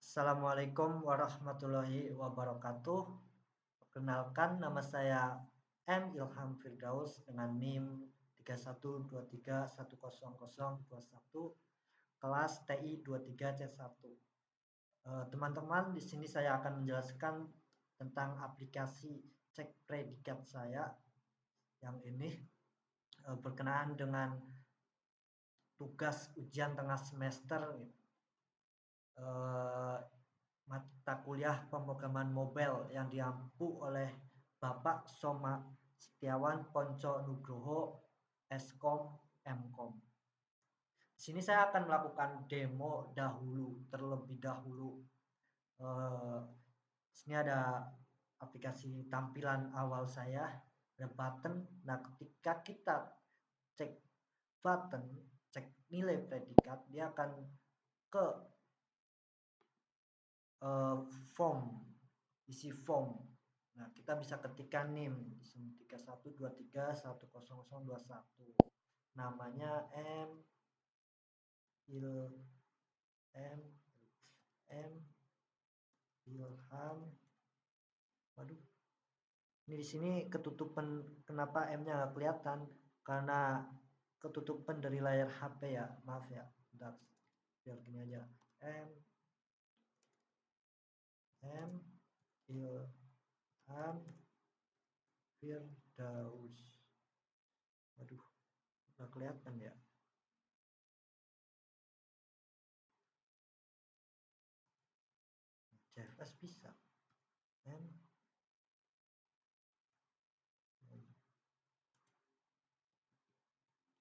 Assalamualaikum warahmatullahi wabarakatuh. Perkenalkan, nama saya M. Ilham Firdaus dengan NIM 3123100021, kelas TI 23C1. Teman-teman, di sini saya akan menjelaskan tentang aplikasi cek predikat saya yang ini berkenaan dengan tugas ujian tengah semester, mata kuliah pemrograman mobile yang diampu oleh Bapak Soma Setiawan Ponco Nugroho, Eskom, Mkom. Di sini saya akan melakukan demo terlebih dahulu. Di sini ada aplikasi tampilan awal saya, ada button. Nah, ketika kita cek button, cek nilai predikat, dia akan ke form, isi form. Nah, kita bisa ketikkan NIM di sini 3123100021. Namanya Ilham. Waduh. Ini di sini ketutupan, kenapa M-nya nggak kelihatan? Karena ketutupan dari layar HP ya. Maaf ya. Bentar. Biar gini aja. Ilham Firdaus. Waduh, nggak kelihatan ya. CFS bisa.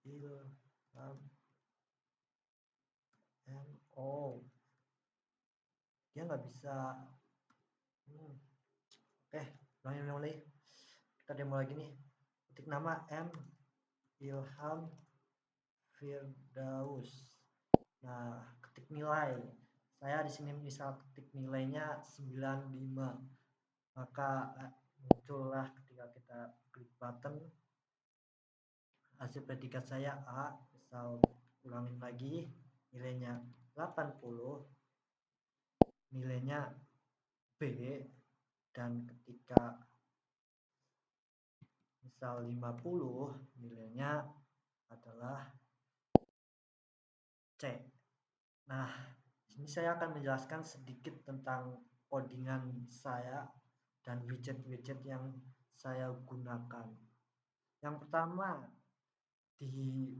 Ilham Oh, dia nggak bisa. Oke, ulangi. Kita demo lagi nih. Ketik nama M Ilham Firdaus. Nah, ketik nilai. Saya di sini misal ketik nilainya 95. Maka muncullah ketika kita klik button hasil predikat saya A. Misal ulangin lagi, nilainya 80, nilainya B, dan ketika misal 50, nilainya adalah C. Nah, ini saya akan menjelaskan sedikit tentang codingan saya dan widget-widget yang saya gunakan. Yang pertama, di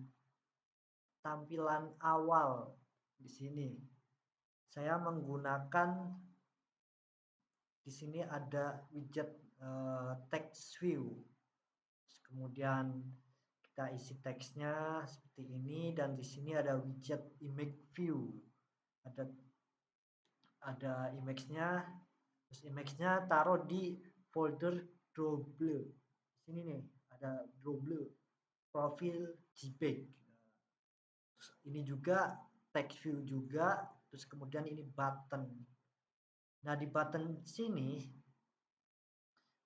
tampilan awal di sini saya menggunakan, di sini ada widget text view. Kemudian kita isi teksnya seperti ini, dan di sini ada widget image view. Ada image-nya, terus image-nya taruh di folder Drawble. Di sini nih ada Drawble profil JPEG. Terus ini juga text view juga, terus kemudian ini button. Nah, di button sini,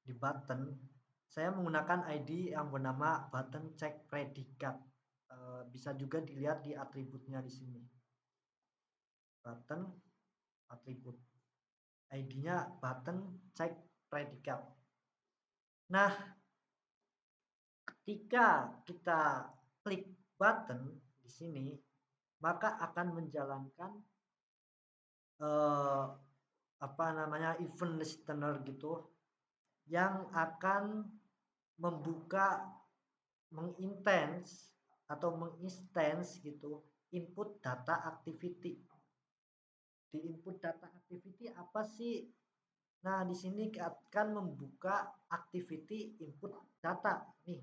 di button saya menggunakan ID yang bernama button cek predikat. Bisa juga dilihat di atributnya di sini. Button atribut. ID-nya button cek predikat. Nah, ketika kita klik button di sini, maka akan menjalankan event listener gitu, yang akan membuka, menginstance gitu input data activity. Di input data activity apa sih? Nah, di sini akan membuka activity input data nih.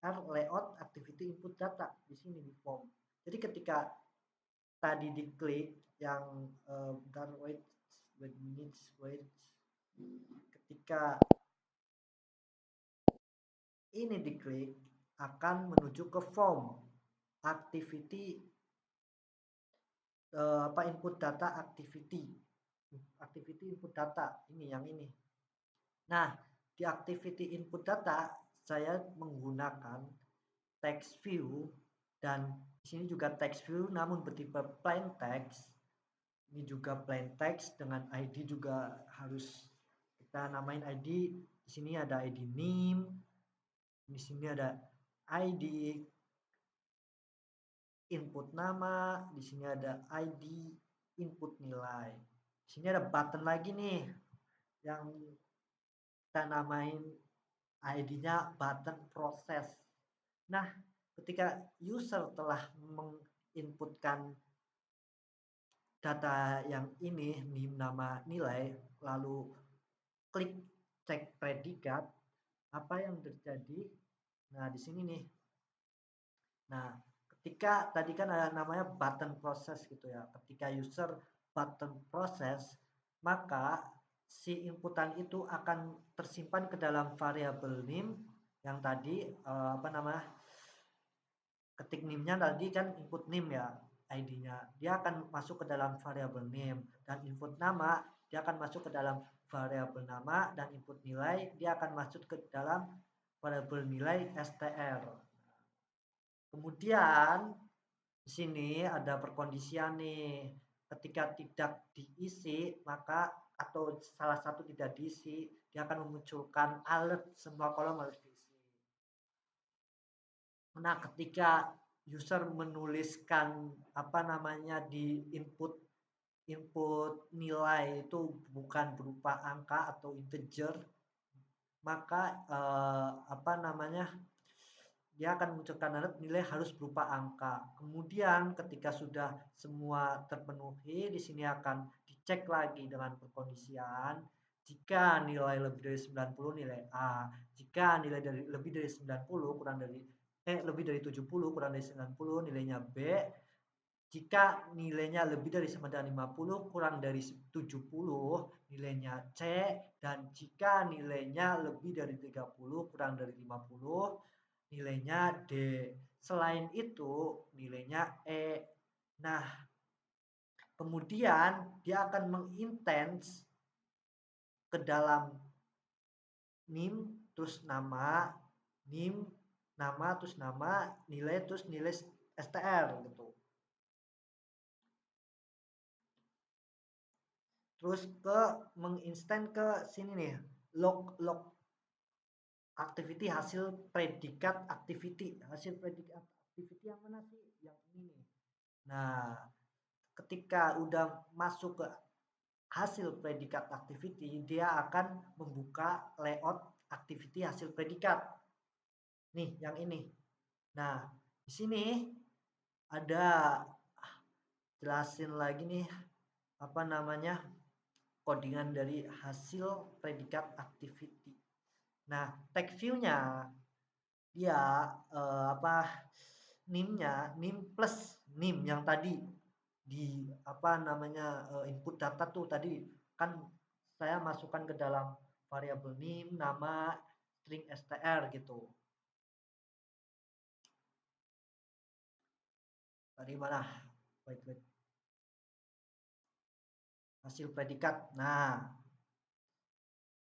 Layout activity input data di sini di form. Jadi ketika tadi diklik yang ketika ini diklik akan menuju ke form activity input data activity input data ini yang ini. Nah, di activity input data saya menggunakan text view, dan di sini juga text view namun bertipe plain text. Ini juga plain text dengan ID juga harus kita namain ID. Di sini ada ID name, di sini ada ID input nama, di sini ada ID input nilai. Di sini ada button lagi nih yang kita namain ID-nya button process. Nah, ketika user telah menginputkan data yang ini, nama, nilai, lalu klik cek predikat, apa yang terjadi? Nah, di sini nih. Nah, ketika tadi kan ada namanya button process gitu ya. Ketika user button process, maka si inputan itu akan tersimpan ke dalam variabel name yang tadi apa namanya? Ketik name-nya tadi kan input name ya, ID-nya. Dia akan masuk ke dalam variabel name dan input nama dia akan masuk ke dalam variabel nama dan input nilai dia akan masuk ke dalam variabel nilai str. Kemudian di sini ada perkondisian nih. Ketika tidak diisi maka atau salah satu tidak diisi, dia akan memunculkan alert semua kolom harus diisi. Nah, ketika user menuliskan apa namanya di input nilai itu bukan berupa angka atau integer, maka apa namanya dia akan munculkan alert nilai harus berupa angka. Kemudian ketika sudah semua terpenuhi, di sini akan dicek lagi dengan perkondisian. Jika nilai lebih dari 90 nilai A, jika nilai lebih dari 90 kurang dari lebih dari 70 kurang dari 90 nilainya B. Jika nilainya lebih dari sama dengan 50 kurang dari 70 nilainya C, dan jika nilainya lebih dari 30 kurang dari 50 nilainya D. Selain itu nilainya E. Nah, kemudian dia akan mengintens ke dalam nim terus nama, nim nama terus nama, nilai terus nilai str gitu. Terus ke menginstan ke sini nih, log activity hasil predikat activity. Hasil predikat activity yang mana sih? Yang ini nih. Nah, ketika udah masuk ke hasil predikat activity, dia akan membuka layout activity hasil predikat. Nih, yang ini. Nah, di sini ada jelasin lagi nih apa namanya codingan dari hasil predikat activity. Nah, text view-nya dia apa nim-nya nim plus nim yang tadi di apa namanya input data tuh tadi kan saya masukkan ke dalam variabel nim nama string str gitu. Tadi mana? Wait. Hasil predikat. Nah,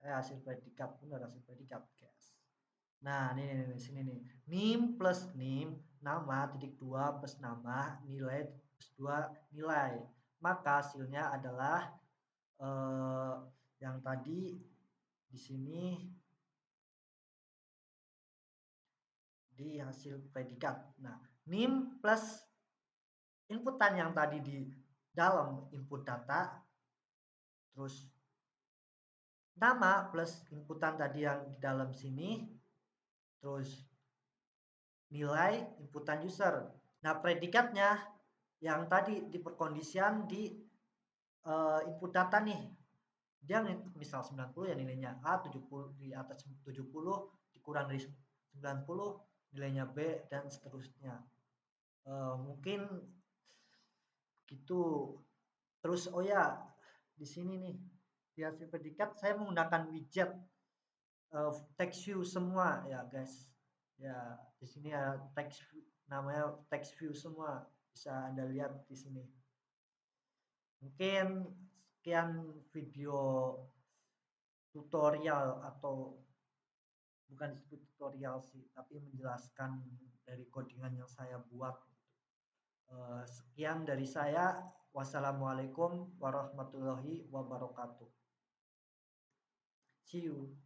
hasil predikat benar hasil predikat, guys. Nah, nih sini nih. Nim plus nim nama titik 2 plus nama nilai plus 2 nilai. Maka hasilnya adalah yang tadi di sini di hasil predikat. Nah, nim plus inputan yang tadi di dalam input data, terus nama plus inputan tadi yang di dalam sini, terus nilai inputan user. Nah, predikatnya yang tadi di perkondisian di input data nih. Dia misal 90 ya nilainya A, 70 di atas 70 dikurang dari 90 nilainya B dan seterusnya. Mungkin gitu. Terus oh ya, di sini nih di hasil predikat saya menggunakan widget text view semua ya, guys. Ya, di sini ya text view, namanya text view semua. Bisa Anda lihat di sini. Mungkin sekian video tutorial atau bukan disebut tutorial sih, tapi menjelaskan dari codingan yang saya buat. Sekian dari saya. Wassalamualaikum warahmatullahi wabarakatuh. See you.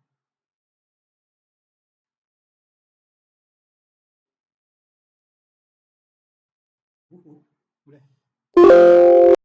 Udah.